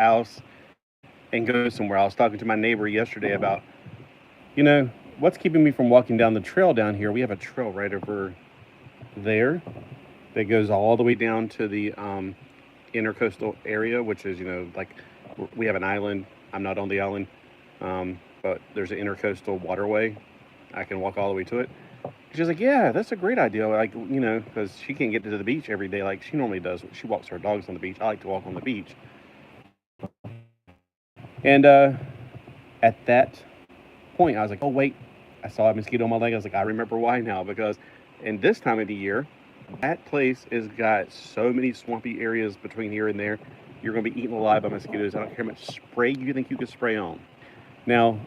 house and go somewhere. I was talking to my neighbor yesterday about, what's keeping me from walking down the trail down here. We have a trail right over there that goes all the way down to the intercoastal area, which is, like we have an island. I'm not on the island, but there's an intercoastal waterway. I can walk all the way to it. She's like, yeah, that's a great idea. Like, because she can't get to the beach every day like she normally does. She walks her dogs on the beach. I like to walk on the beach. And at that point, I was like, oh, wait, I saw a mosquito on my leg. I was like, I remember why now, because in this time of the year, that place has got so many swampy areas between here and there. You're going to be eaten alive by mosquitoes. I don't care how much spray you think you could spray on. Now,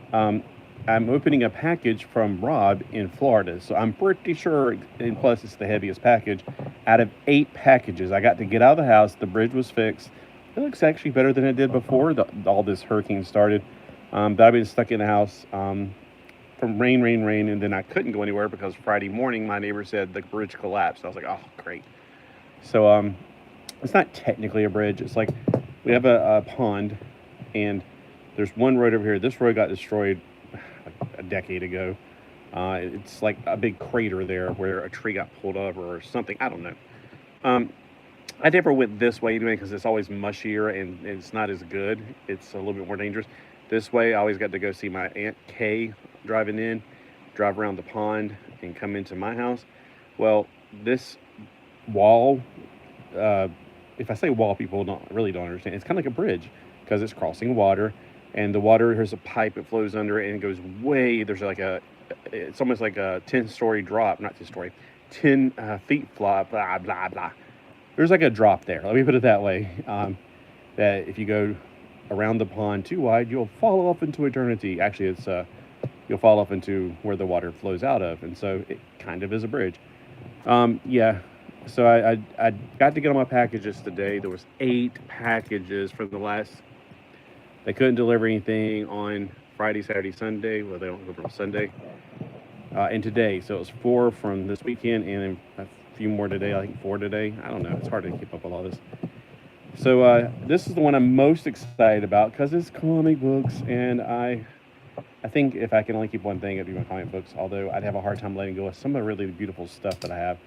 I'm opening a package from Rob in Florida, so I'm pretty sure, and plus it's the heaviest package, out of 8 packages. I got to get out of the house. The bridge was fixed. It looks actually better than it did before all this hurricane started. But I've been stuck in the house from rain, and then I couldn't go anywhere because Friday morning my neighbor said the bridge collapsed. I was like, oh, great. So it's not technically a bridge. It's like we have a pond, and there's one road over here. This road got destroyed a decade ago. It's like a big crater there where a tree got pulled over or something. I don't know. I never went this way anyway because it's always mushier and it's not as good. It's a little bit more dangerous. This way, I always got to go see my Aunt Kay driving in, drive around the pond, and come into my house. Well, this wall, if I say wall, people really don't understand. It's kind of like a bridge because it's crossing water. And the water, there's a pipe that flows under it and it goes way, it's almost like a 10-story drop, not 10-story, 10 feet flop, blah, blah, blah. There's like a drop there, let me put it that way, that if you go around the pond too wide, you'll fall off into eternity. Actually, you'll fall off into where the water flows out of, and so it kind of is a bridge. Yeah, so I got to get on my packages today. There was 8 packages from the last. They couldn't deliver anything on Friday, Saturday, Sunday. Well, they don't deliver on Sunday. And today. So it was 4 from this weekend and a few more today. I think 4 today. I don't know. It's hard to keep up with all this. So this is the one I'm most excited about because it's comic books. And I think if I can only keep one thing, it'd be my comic books. Although I'd have a hard time letting go of some of the really beautiful stuff that I have.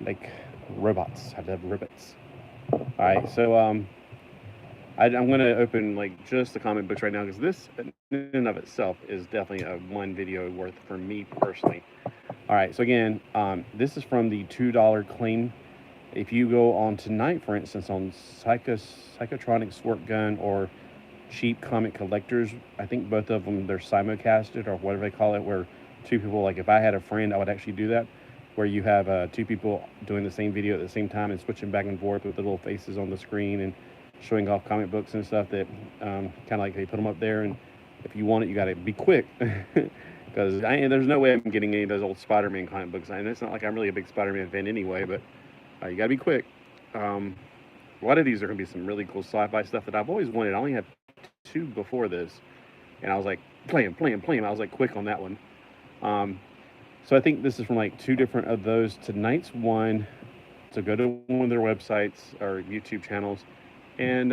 Like robots. I have robots. All right. So I'm going to open like just the comic books right now because this in and of itself is definitely a one video worth for me personally. All right, so again, this is from the $2 claim. If you go on tonight, for instance, on Psychotronic Sword Gun or Cheap Comic Collectors, I think both of them, they're simulcasted or whatever they call it, where 2 people, like if I had a friend, I would actually do that, where you have 2 people doing the same video at the same time and switching back and forth with the little faces on the screen and showing off comic books and stuff that kind of like they put them up there, and if you want it, you got to be quick because there's no way I'm getting any of those old Spider-Man comic books, and it's not like I'm really a big Spider-Man fan anyway, but you got to be quick. A lot of these are going to be some really cool sci-fi stuff that I've always wanted. I only had 2 before this, and I was like, play them. I was like quick on that one. So I think this is from like 2 different of those. Tonight's one, so go to one of their websites or YouTube channels, and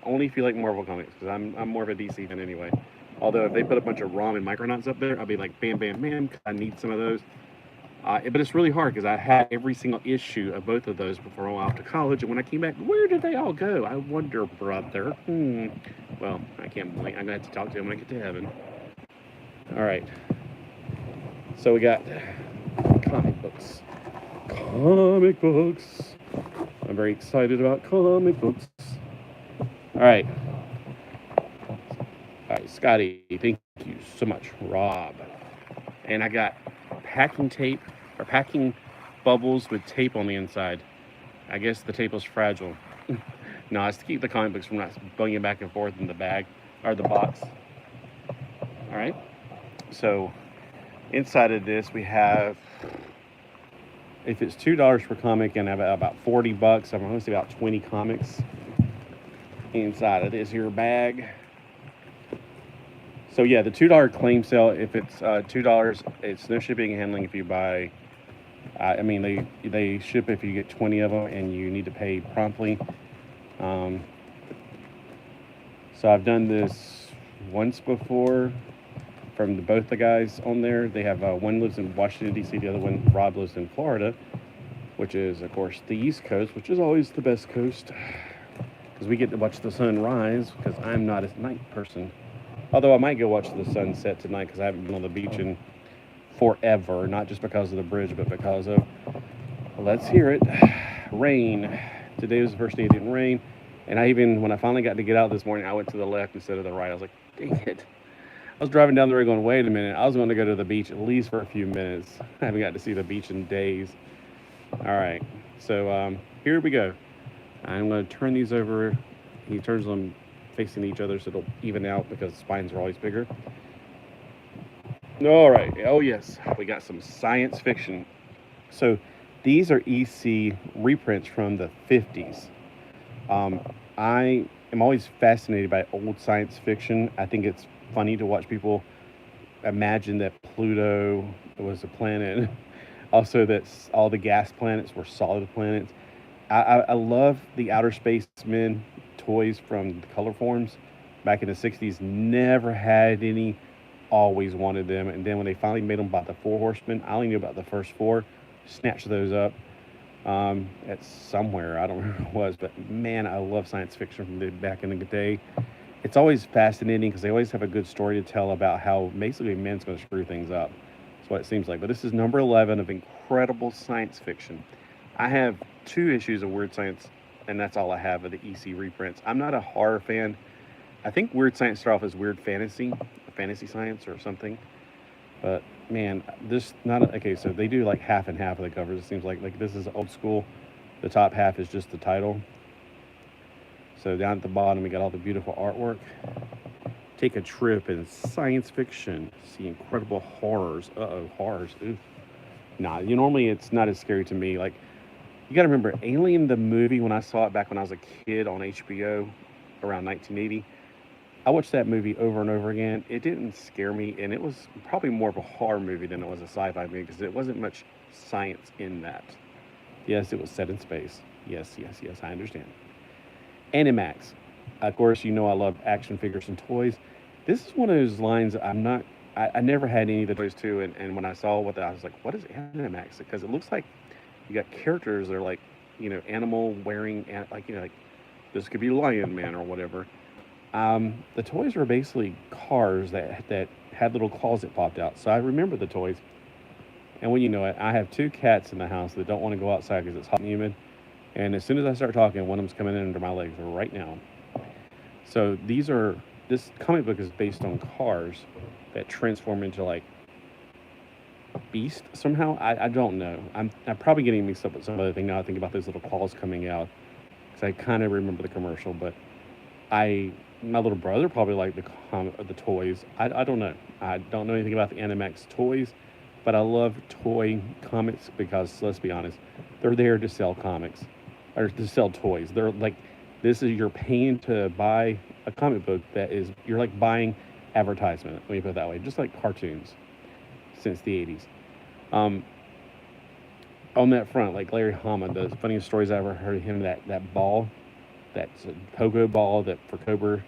only if you like Marvel comics, because I'm more of a DC fan anyway. Although if they put a bunch of ROM and Micronauts up there, I'll be like, bam, bam, bam, because I need some of those. But it's really hard because I had every single issue of both of those before I went off to college, and when I came back, where did they all go? I wonder, brother. Well, I can't blink. I'm going to have to talk to him when I get to heaven. All right. So we got comic books. I'm very excited about comic books. All right, Scotty, thank you so much, Rob. And I got packing tape, or packing bubbles with tape on the inside. I guess the tape was fragile. No, it's to keep the comic books from not bunging back and forth in the bag, or the box. All right, so inside of this we have, if it's $2 per comic and about 40 bucks, I'm going to say about 20 comics inside of this here bag. So yeah, the $2 claim sale, if it's $2, it's no shipping and handling if you buy, I mean, they ship if you get 20 of them and you need to pay promptly. So I've done this once before from both the guys on there. They have one lives in Washington, D.C., the other one, Rob, lives in Florida, which is, of course, the East Coast, which is always the best coast because we get to watch the sun rise because I'm not a night person. Although I might go watch the sunset tonight because I haven't been on the beach in forever, not just because of the bridge, but because of, let's hear it, rain. Today was the first day it didn't rain. And when I finally got to get out this morning, I went to the left instead of the right. I was like, dang it. I was driving down the road going, wait a minute. I was going to go to the beach at least for a few minutes. I haven't got to see the beach in days. All right. So here we go. I'm going to turn these over. He turns them facing each other so it'll even out because spines are always bigger. All right. Oh, yes. We got some science fiction. So these are EC reprints from the 50s. I am always fascinated by old science fiction. I think it's funny to watch people imagine that Pluto was a planet. Also, that all the gas planets were solid planets. I love the outer spacemen toys from the color forms back in the 60s. Never had any, always wanted them. And then when they finally made them about the 4 horsemen, I only knew about the first 4. Snatched those up at somewhere. I don't remember what it was, but man, I love science fiction from back in the day. It's always fascinating because they always have a good story to tell about how basically man's going to screw things up. That's what it seems like. But this is number 11 of incredible science fiction. I have 2 issues of Weird Science, and that's all I have of the EC reprints. I'm not a horror fan. I think Weird Science started off as Weird Fantasy Science or something. But man, okay, so they do like half and half of the covers. It seems like this is old school. The top half is just the title. So down at the bottom, we got all the beautiful artwork. Take a trip in science fiction. See incredible horrors. Horrors. Ooh. Nah, normally it's not as scary to me. Like, you got to remember, Alien the movie, when I saw it back when I was a kid on HBO around 1980, I watched that movie over and over again. It didn't scare me, and it was probably more of a horror movie than it was a sci-fi movie because it wasn't much science in that. Yes, it was set in space. Yes, I understand. Animax. Of course, you know I love action figures and toys. This is one of those lines I never had any of the toys too, and when I saw I was like, what is Animax? Because it looks like you got characters that are like, animal wearing, like this could be Lion Man or whatever. The toys were basically cars that had little claws that popped out. So I remember the toys. And when you know it, I have 2 cats in the house that don't want to go outside because it's hot and humid. And as soon as I start talking, one of them's coming in under my legs right now. So this comic book is based on cars that transform into like beast somehow. I don't know. I'm probably getting mixed up with some other thing now. I think about those little claws coming out because I kind of remember the commercial, but my little brother probably liked the toys. I don't know. I don't know anything about the Animax toys, but I love toy comics because, let's be honest, they're there to sell comics or to sell toys. They're like, you're paying to buy a comic book you're like buying advertisement. Let me put it that way. Just like cartoons since the 80s. On that front, like Larry Hama, the funniest stories I ever heard of him, that ball, that's a pogo ball that for Cobra,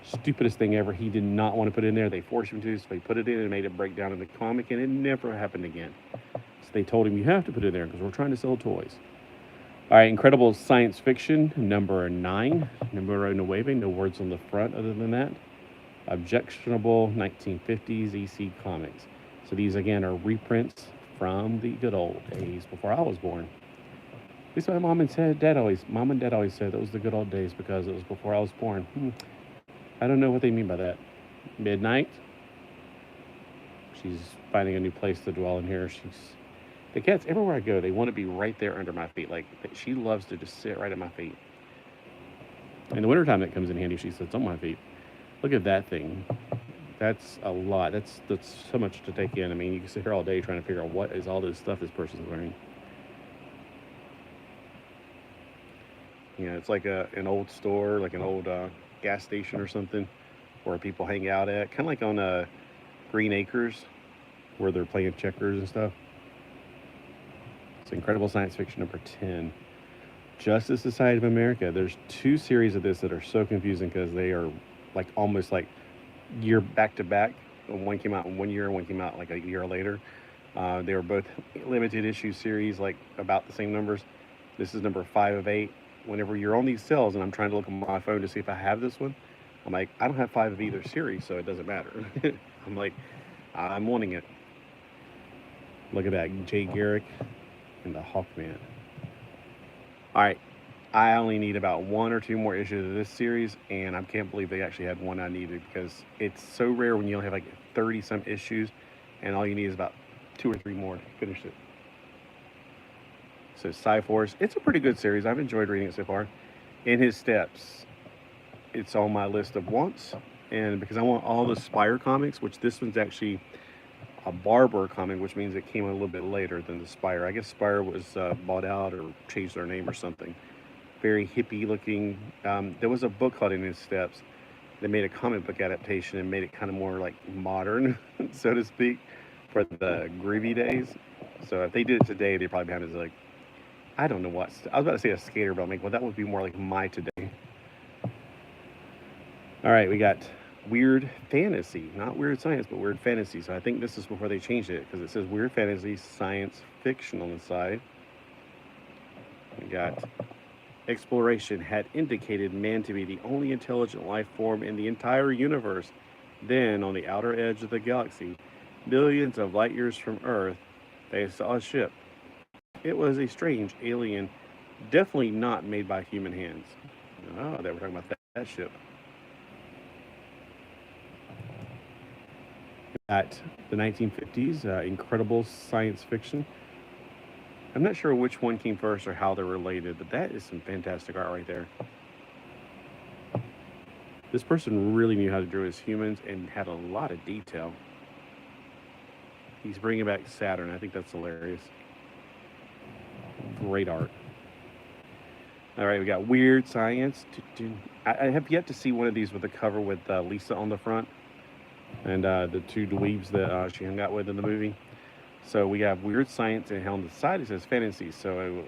stupidest thing ever. He did not want to put it in there. They forced him to, so he put it in and made it break down in the comic, and it never happened again. So they told him, you have to put it in there because we're trying to sell toys. All right, incredible science fiction, number 9. Numero nueve, no words on the front other than that. Objectionable 1950s EC comics. So these, again, are reprints from the good old days before I was born. At least my mom and dad always said that was the good old days because it was before I was born. I don't know what they mean by that. Midnight. She's finding a new place to dwell in here. The cats, everywhere I go, they want to be right there under my feet. Like, she loves to just sit right at my feet. In the wintertime, that comes in handy. She sits on my feet. Look at that thing. That's a lot. That's so much to take in. I mean, you can sit here all day trying to figure out what is all this stuff this person's wearing. It's like an old store, like an old gas station or something, where people hang out at. Kind of like on Green Acres, where they're playing checkers and stuff. It's incredible science fiction number 10. Justice Society of America. There's 2 series of this that are so confusing because they are like almost like year back to back. One came out in 1 year, and one came out like a year later. They were both limited issue series, like about the same numbers. This is number 5 of 8. Whenever you're on these sales, and I'm trying to look on my phone to see if I have this one, I'm like, I don't have 5 of either series, so it doesn't matter. I'm like, I'm wanting it. Look at that, Jay Garrick and the Hawkman. All right, I only need about 1 or 2 more issues of this series, and I can't believe they actually had one I needed, because it's so rare when you only have like 30 some issues, and all you need is about 2 or 3 more to finish it. So Cyforce, it's a pretty good series. I've enjoyed reading it so far. In His Steps, it's on my list of wants, and because I want all the Spire comics, which this one's actually a Barber comic, which means it came a little bit later than the Spire. I guess Spire was bought out or changed their name or something. Very hippie looking. There was a book called In His Steps. They made a comic book adaptation and made it kind of more like modern, so to speak, for the groovy days. So if they did it today, they'd probably have it as like, I don't know what. I was about to say a skater, but I'm like, well, that would be more like my today. All right, we got Weird Fantasy, not Weird Science, but Weird Fantasy. So I think this is before they changed it, because it says Weird Fantasy Science Fiction on the side. We got exploration had indicated man to be the only intelligent life form in the entire universe. Then, on the outer edge of the galaxy, millions of light years from Earth, they saw a ship. It was a strange alien, definitely not made by human hands. Oh, they were talking about that ship. At the 1950s, incredible science fiction. I'm not sure which one came first or how they're related, but that is some fantastic art right there. This person really knew how to draw his humans and had a lot of detail. He's bringing back Saturn. I think that's hilarious. Great art. All right, we got Weird Science. I have yet to see one of these with a cover with Lisa on the front and the 2 dweebs that she hung out with in the movie. So we have Weird Science, and on the side it says Fantasy. So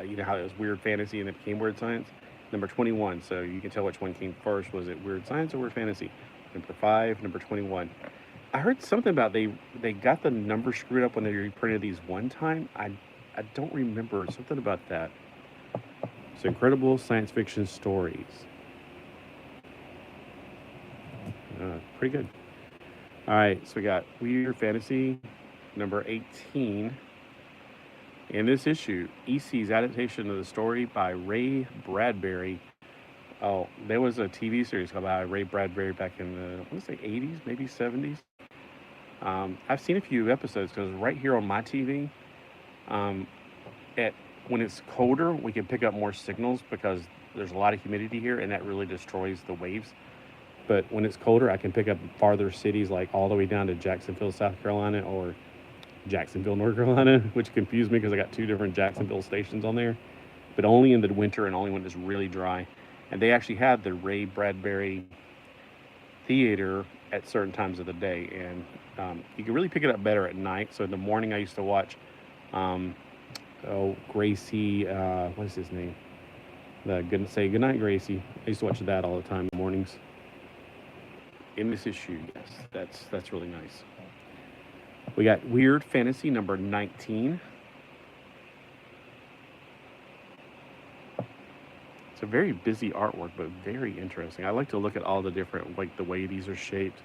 you know how it was Weird Fantasy and it became Weird Science? Number 21. So you can tell which one came first. Was it Weird Science or Weird Fantasy? Number 5, number 21. I heard something about they got the number screwed up when they reprinted these one time. I don't remember. Something about that. So incredible science fiction stories. Pretty good. All right, so we got Weird Fantasy, number 18. In this issue, EC's adaptation of the story by Ray Bradbury. Oh, there was a TV series called by Ray Bradbury back in the, I want to say 80s, maybe 70s. I've seen a few episodes because right here on my TV, when it's colder, we can pick up more signals because there's a lot of humidity here, and that really destroys the waves. But when it's colder, I can pick up farther cities, like all the way down to Jacksonville, South Carolina, or Jacksonville, North Carolina, which confused me because I got 2 different Jacksonville stations on there, but only in the winter and only when it's really dry. And they actually have the Ray Bradbury Theater at certain times of the day, and you can really pick it up better at night. So in the morning, I used to watch, Gracie, what is his name? Say Goodnight, Gracie. I used to watch that all the time in the mornings. In this issue, yes, that's really nice. We got Weird Fantasy number 19. It's a very busy artwork, but very interesting. I like to look at all the different, like the way these are shaped.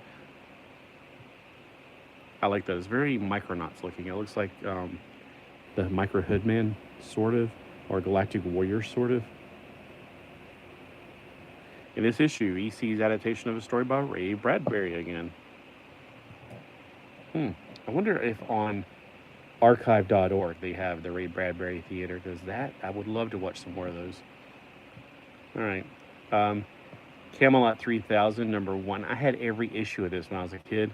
I like that. It's very Micronauts looking. It looks like the Micro Hoodman, sort of, or Galactic Warrior, sort of. In this issue, EC's adaptation of a story by Ray Bradbury again. I wonder if on archive.org they have the Ray Bradbury Theater, because that, I would love to watch some more of those. All right. Camelot 3000, number 1. I had every issue of this when I was a kid.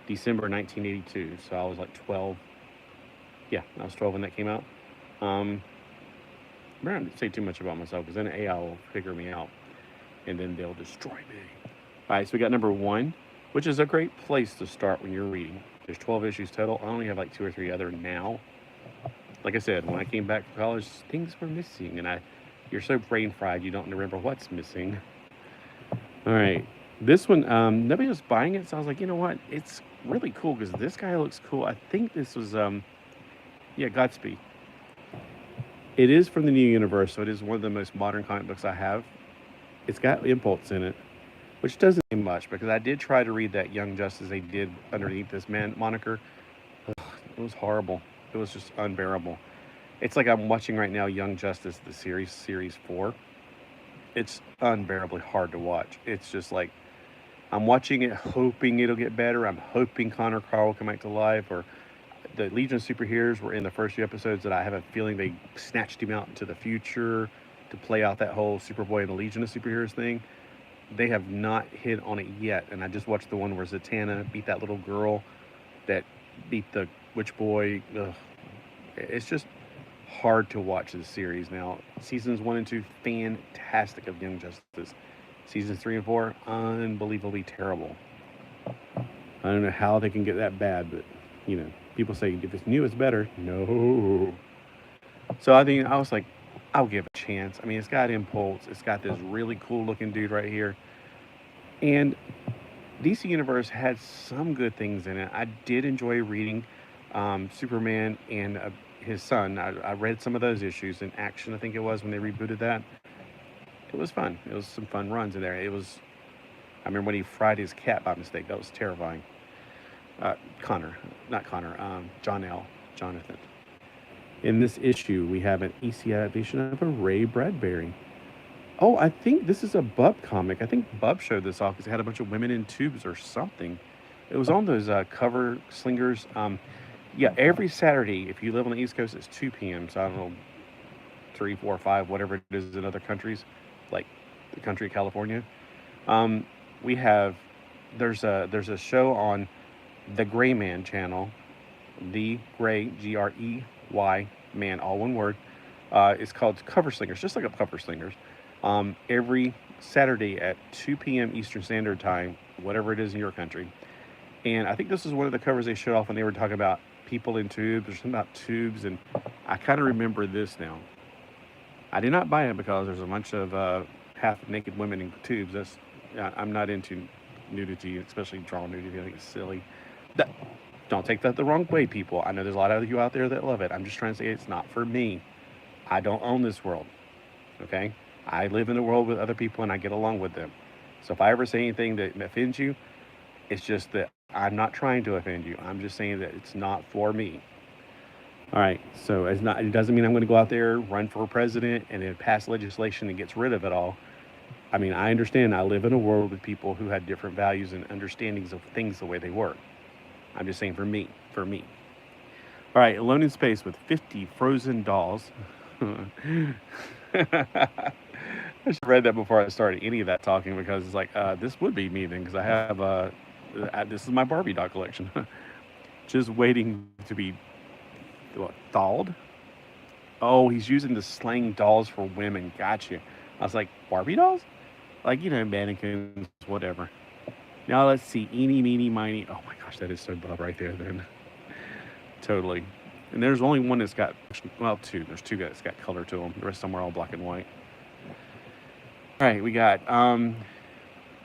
December 1982, so I was like 12. Yeah, I was 12 when that came out. I'm not going to say too much about myself, because then AI will figure me out, and then they'll destroy me. All right, so we got number 1, which is a great place to start when you're reading. There's 12 issues total. I only have like 2 or 3 other now. Like I said, when I came back from college, things were missing, and you're so brain fried you don't remember what's missing. All right, This one, nobody was buying it, so I was like, you know what? It's really cool because this guy looks cool. I think this was, yeah, Godspeed. It is from the New Universe, so it is one of the most modern comic books I have. It's got Impulse in it, which doesn't mean much because I did try to read that Young Justice they did underneath this man moniker. Ugh, it was horrible. It was just unbearable. It's like I'm watching right now Young Justice, the series 4. It's unbearably hard to watch. It's just like I'm watching it, hoping it'll get better. I'm hoping Connor Carl will come back to life, or the Legion of Superheroes were in the first few episodes that I have a feeling they snatched him out into the future to play out that whole Superboy and the Legion of Superheroes thing. They have not hit on it yet, and I just watched the one where Zatanna beat that little girl that beat the Witch Boy. Ugh. It's just hard to watch this series now. Seasons 1 and 2, fantastic of Young Justice. Seasons 3 and 4, unbelievably terrible. I don't know how they can get that bad, but you know, people say if it's new, it's better. No. So I was like, I'll give it a chance. I mean, it's got Impulse. It's got this really cool looking dude right here. And DC Universe had some good things in it. I did enjoy reading Superman and his son. I read some of those issues in Action, I think it was, when they rebooted that. It was fun. It was some fun runs in there. I remember when he fried his cat by mistake. That was terrifying. Jonathan. In this issue, we have an EC adaptation of a Ray Bradbury. Oh, I think this is a Bub comic. I think Bub showed this off because it had a bunch of women in tubes or something. It was on those cover slingers. Yeah, every Saturday, if you live on the East Coast, it's 2 p.m. So I don't know, 3, 4, 5, whatever it is in other countries, like the country of California. We have there's a show on the Gray Man channel, the Gray Grey Man, all one word. It's called Cover Slingers, just like a Cover Slingers. Every Saturday at 2 p.m. Eastern Standard Time, whatever it is in your country. And I think this is one of the covers they showed off when they were talking about people in tubes or something about tubes. And I kind of remember this now. I did not buy it because there's a bunch of half-naked women in tubes. I'm not into nudity, especially drawn nudity. I think it's silly. Don't take that the wrong way, people. I know there's a lot of you out there that love it. I'm just trying to say it's not for me. I don't own this world, okay? I live in a world with other people and I get along with them. So if I ever say anything that offends you, it's just that I'm not trying to offend you. I'm just saying that it's not for me. All right, so it doesn't mean I'm going to go out there, run for president, and then pass legislation that gets rid of it all. I mean, I understand I live in a world with people who have different values and understandings of things the way they work. I'm just saying for me. All right, Alone in Space with 50 frozen dolls. I should have read that before I started any of that talking because it's like, this would be me then because I have, this is my Barbie doll collection. Just waiting to be, thawed? Oh, he's using the slang dolls for women. Gotcha. I was like, Barbie dolls? Like, mannequins, whatever. Now let's see. Eeny, meeny, miny. Oh my gosh, that is so Bob right there then. Totally. And there's only one that's got, well, two. There's two that's got color to them. The rest of them are all black and white. All right, we got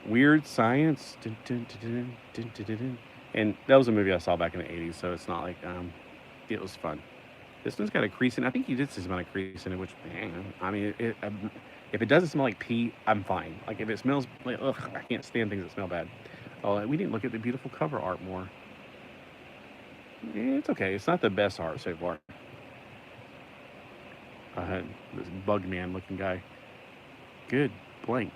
Weird Science. Dun, dun, dun, dun, dun, dun, dun. And that was a movie I saw back in the 80s, so it's not like, it was fun. This one's got a crease in it. I think you did see some kind of crease in it, which, man, I mean, if it doesn't smell like pee, I'm fine. Like, if it smells like, ugh, I can't stand things that smell bad. Oh, we didn't look at the beautiful cover art more. It's okay. It's not the best art so far. This bug man looking guy. Good blank.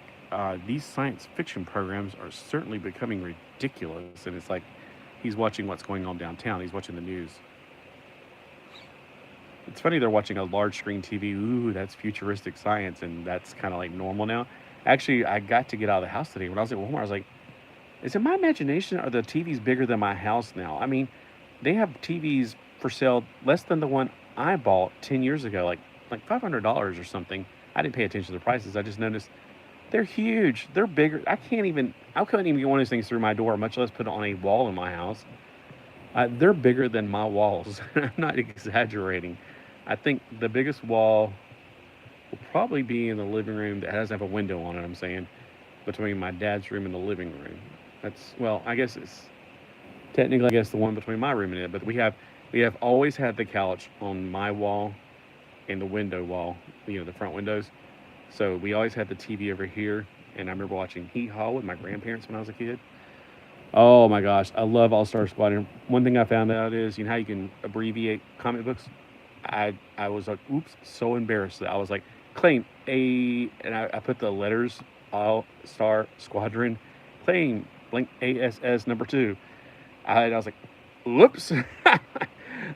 These science fiction programs are certainly becoming ridiculous. And it's like he's watching what's going on downtown. He's watching the news. It's funny they're watching a large screen TV. Ooh, that's futuristic science. And that's kind of like normal now. Actually, I got to get out of the house today. When I was at Walmart, I was like, is it my imagination or the TV's bigger than my house now? I mean, they have TVs for sale less than the one I bought 10 years ago, like $500 or something. I didn't pay attention to the prices. I just noticed they're huge. They're bigger. I couldn't even get one of those things through my door, much less put it on a wall in my house. They're bigger than my walls. I'm not exaggerating. I think the biggest wall will probably be in the living room that doesn't have a window on it, I'm saying. between my dad's room and the living room. That's, well, I guess it's technically, I guess, the one between my room and it. But we have always had the couch on my wall and the window wall, the front windows. So we always had the TV over here. And I remember watching Hee Haw with my grandparents when I was a kid. Oh my gosh, I love All Star Squadron. One thing I found out is, how you can abbreviate comic books. I was like, oops, so embarrassed that I was like, claim A, and I put the letters All Star Squadron, claim blank ASS number 2. I was like, whoops.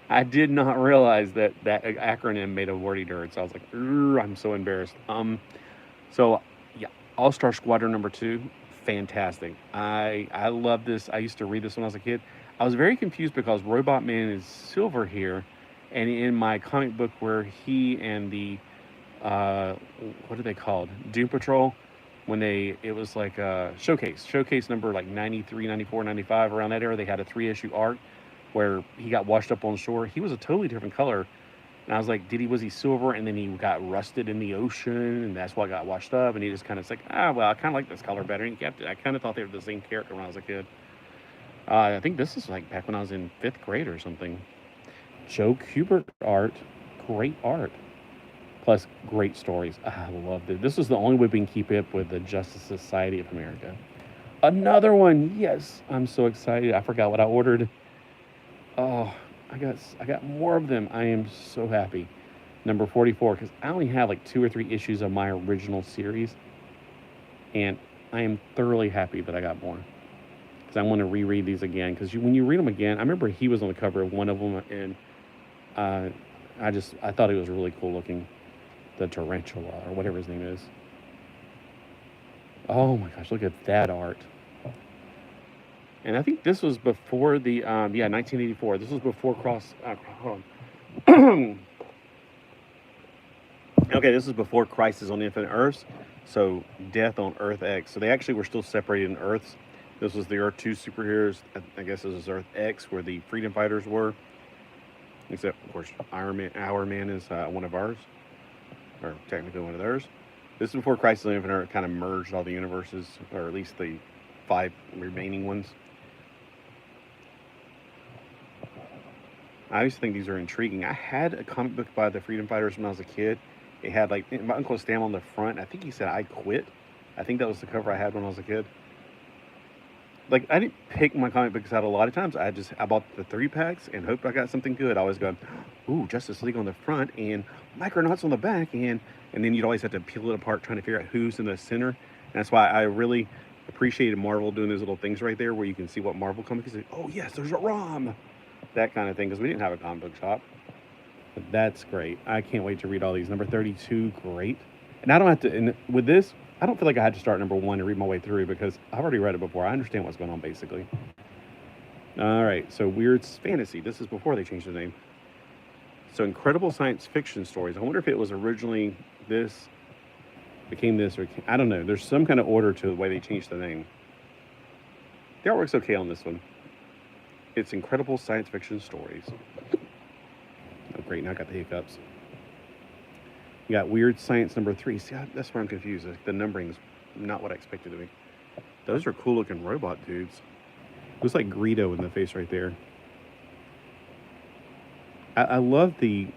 I did not realize that acronym made a wordy dirt. So I was like, I'm so embarrassed. So yeah, All Star Squadron number 2. Fantastic. I love this. I used to read this when I was a kid. I was very confused because Robot Man is silver here, and in my comic book where he and the what are they called? Doom Patrol, when it was like a showcase number like 93, 94, 95, around that era, they had a 3-issue arc where he got washed up on shore. He was a totally different color. And I was like, was he silver? And then he got rusted in the ocean, and that's why got washed up. And he just kind of like, well, I kind of like this color better. And he kept it. I kind of thought they were the same character when I was a kid. I think this is like back when I was in 5th grade or something. Joe Kubert art, great art. Plus, great stories. I loved it. This was the only way we can keep up with the Justice Society of America. Another one, yes. I'm so excited. I forgot what I ordered. Oh, I got more of them. I am so happy. Number 44, because I only have like 2 or 3 issues of my original series. And I am thoroughly happy that I got more. Because I want to reread these again. Because when you read them again, I remember he was on the cover of one of them. And I thought he was really cool looking. The Tarantula, or whatever his name is. Oh my gosh, look at that art. And I think this was before the, 1984. This was before hold on. Okay, this is before Crisis on Infinite Earths. So, Death on Earth X. So, they actually were still separated in Earths. This was the Earth 2 superheroes. I guess this is Earth X, where the freedom fighters were. Except, of course, Our Man is one of ours. Or technically one of theirs. This is before Crisis on Infinite Earth kind of merged all the universes, or at least the 5 remaining ones. I used to think these are intriguing. I had a comic book by the Freedom Fighters when I was a kid. It had like my Uncle Sam on the front. I think he said "I quit." I think that was the cover I had when I was a kid. Like, I didn't pick my comic books out a lot of times. I bought the 3-packs and hoped I got something good. I always go, ooh, Justice League on the front and Micronauts on the back, and then you'd always have to peel it apart trying to figure out who's in the center. And that's why I really appreciated Marvel doing those little things right there where you can see what Marvel comic is. Oh yes, there's a ROM. That kind of thing, because we didn't have a comic book shop. But that's great. I can't wait to read all these. Number 32, great. And I don't have to, and with this, I don't feel like I had to start number 1 and read my way through, because I've already read it before. I understand what's going on, basically. All right, so Weird Fantasy. This is before they changed the name. So Incredible Science Fiction Stories. I wonder if it was originally this, became this, or I don't know. There's some kind of order to the way they changed the name. The artwork's okay on this one. It's Incredible Science Fiction Stories. Oh, great. Now I got the hiccups. You got Weird Science number 3. See, that's where I'm confused. The numbering's not what I expected to be. Those are cool looking robot dudes. Looks like Greedo in the face right there. I love the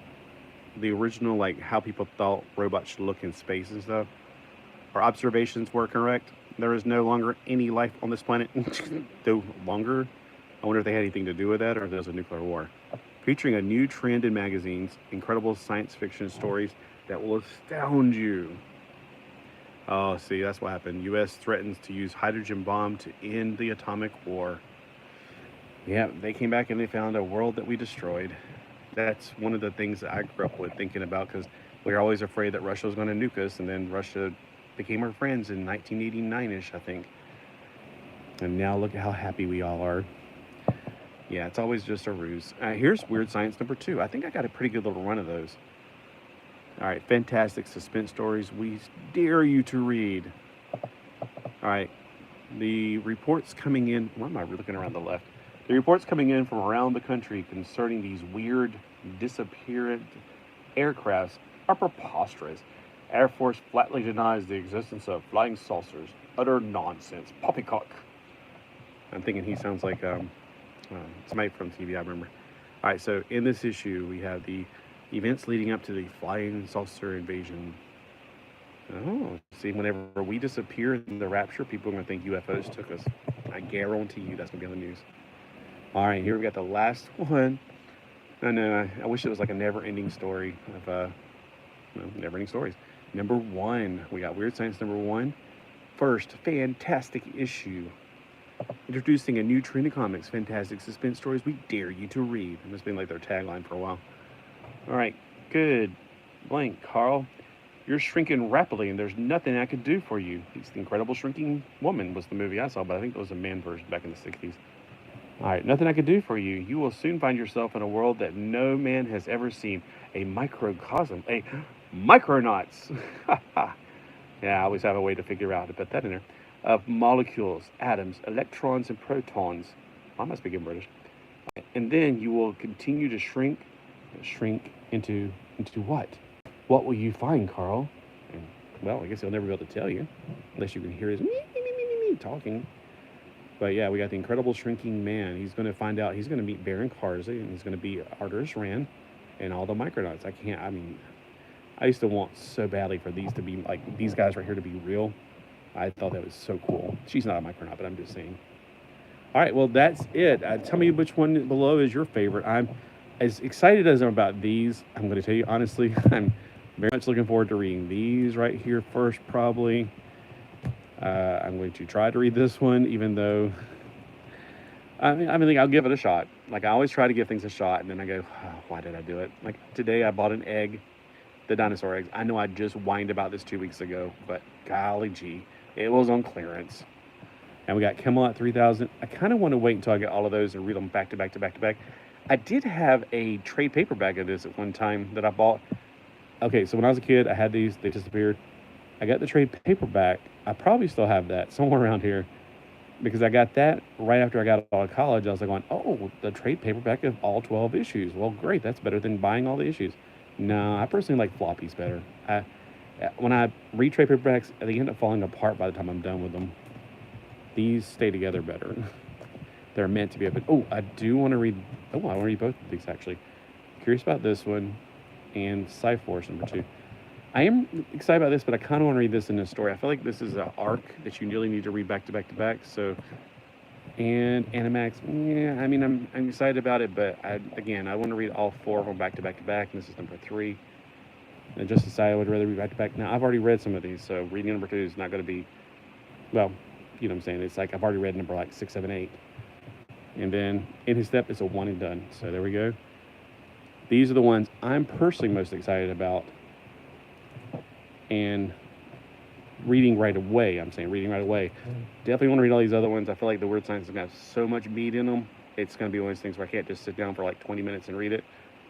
original, like, how people thought robots should look in space and stuff. Our observations were correct. There is no longer any life on this planet. No longer. I wonder if they had anything to do with that, or if there was a nuclear war. Featuring a new trend in magazines, incredible science fiction stories that will astound you. Oh, see, that's what happened. U.S. threatens to use hydrogen bomb to end the atomic war. Yeah, they came back and they found a world that we destroyed. That's one of the things that I grew up with thinking about, because we were always afraid that Russia was going to nuke us, and then Russia became our friends in 1989-ish, I think. And now look at how happy we all are. Yeah, it's always just a ruse. Here's Weird Science number 2. I think I got a pretty good little run of those. All right, fantastic suspense stories we dare you to read. All right, the reports coming in. Why am I looking around the left? The reports coming in from around the country concerning these weird, disappearant aircrafts are preposterous. Air Force flatly denies the existence of flying saucers. utter nonsense. Poppycock. I'm thinking he sounds like somebody from TV, I remember. All right, so in this issue, we have the events leading up to the flying saucer invasion. Oh, see, whenever we disappear in the rapture, people are going to think UFOs took us. I guarantee you that's going to be on the news. All right, here we got the last one. No, I wish it was like a never-ending story of, never-ending stories. Number 1, we got Weird Science number 1. First, fantastic issue. Introducing a new trend of comics, fantastic suspense stories we dare you to read. It must have been like their tagline for a while. All right, good. Blank, Carl. You're shrinking rapidly, and there's nothing I could do for you. It's The Incredible Shrinking Woman was the movie I saw, but I think it was a man version back in the 60s. All right, nothing I could do for you. You will soon find yourself in a world that no man has ever seen. A microcosm, a micronauts. Yeah, I always have a way to figure out to put that in there. Of molecules, atoms, electrons, and protons. I must be getting British. And then you will continue to shrink into what? What will you find, Carl? And, well, I guess he'll never be able to tell you, unless you can hear his me talking. But yeah, we got the Incredible Shrinking Man. He's going to find out, he's going to meet Baron Karsey, and he's going to be Artemis Rand and all the Micronauts. I used to want so badly for these to be, like, these guys right here to be real. I thought that was so cool. She's not a Micronaut, but I'm just saying. All right, well, that's it. Tell me which one below is your favorite. I'm as excited as I'm about these. I'm going to tell you, honestly, I'm very much looking forward to reading these right here first, probably. I'm going to try to read this one, even though I mean, I'll give it a shot. Like, I always try to give things a shot, and then I go, oh, why did I do it? Like, today I bought an egg, the dinosaur eggs. I know I just whined about this 2 weeks ago, but golly gee, it was on clearance. And we got Camelot 3000. I kind of want to wait until I get all of those and read them back to back to back to back. I did have a trade paperback of this at one time that I bought. Okay, so when I was a kid, I had these. They disappeared. I got the trade paperback. I probably still have that somewhere around here because I got that right after I got out of college. I was like going, oh, the trade paperback of all 12 issues. Well, great. That's better than buying all the issues. No, I personally like floppies better. When I read trade paperbacks, they end up falling apart by the time I'm done with them. These stay together better. They're meant to be open. Oh, I do want to read. Oh, I want to read both of these actually. Curious about this one and Cyforce number 2. I am excited about this, but I kind of want to read this in a story. I feel like this is an arc that you really need to read back to back to back. So, and Animax, yeah, I mean, I'm excited about it, but I want to read all 4 of them back to back to back, and this is number 3. And I just decided I would rather read back to back. Now, I've already read some of these, so reading number 2 is not going to be, well, you know what I'm saying? It's like I've already read number like 6, 7, 8. And then in his step, it's a one and done. So there we go. These are the ones I'm personally most excited about. And reading right away, reading right away. Definitely want to read all these other ones. I feel like the Weird Science is going to have so much meat in them. It's going to be one of those things where I can't just sit down for like 20 minutes and read it.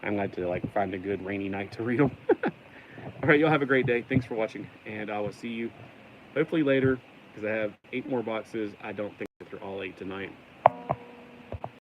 I'm going to like find a good rainy night to read them. All right, y'all have a great day. Thanks for watching. And I will see you hopefully later because I have 8 more boxes. I don't think they're all 8 tonight.